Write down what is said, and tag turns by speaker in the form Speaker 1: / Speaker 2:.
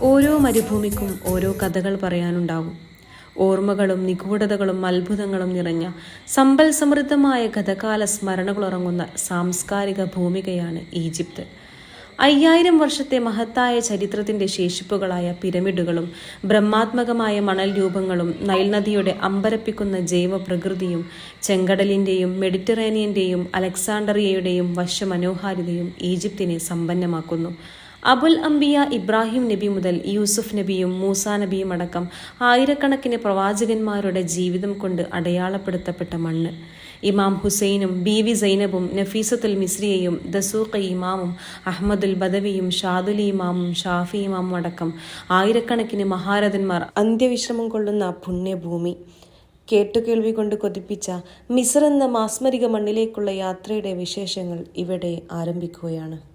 Speaker 1: ഓരോ മരുഭൂമിക്കും ഓരോ കഥകൾ പറയാനുണ്ടാകും. ഓർമ്മകളും നിഗൂഢതകളും അത്ഭുതങ്ങളും നിറഞ്ഞ സമ്പൽ സമൃദ്ധമായ ഗതകാല സ്മരണകളുറങ്ങുന്ന സാംസ്കാരിക ഭൂമികയാണ് ഈജിപ്ത്. 5000 വർഷത്തെ മഹത്തായ ചരിത്രത്തിന്റെ ശേഷിപ്പുകളായ പിരമിഡുകളും ബ്രഹ്മാത്മകമായ മണൽ രൂപങ്ങളും നൈൽ നദിയുടെ അമ്പരപ്പിക്കുന്ന ജൈവ പ്രകൃതിയും ചെങ്കടലിന്റെയും മെഡിറ്ററേനിയന്റെയും അലക്സാണ്ട്രിയയുടെയും വശ്യമനോഹാരിതയും ഈജിപ്തിനെ സമ്പന്നമാക്കുന്നു. അബുൽ അംബിയ ഇബ്രാഹിം നബി മുതൽ യൂസുഫ് നബിയും മൂസാ നബിയും അടക്കം ആയിരക്കണക്കിന് പ്രവാചകന്മാരുടെ ജീവിതം കൊണ്ട് അടയാളപ്പെടുത്തപ്പെട്ട മണ്ണ്. ഇമാം ഹുസൈനും ബീവി സൈനബും നഫീസത്തുൽ മിസ്രിയയും ദസൂഖ് ഇമാമും അഹ്മദുൽ ബദവിയും ഷാദുലി ഇമാമും ഷാഫി ഇമാമും അടക്കം ആയിരക്കണക്കിന് മഹാരഥന്മാർ അന്ത്യവിശ്രമം കൊള്ളുന്ന പുണ്യഭൂമി. കേട്ടുകേൾവി കൊണ്ട് കൊതിപ്പിച്ച മിസ്ർ എന്ന മാസ്മരിക മണ്ണിലേക്കുള്ള യാത്രയുടെ വിശേഷങ്ങൾ ഇവിടെ ആരംഭിക്കുകയാണ്.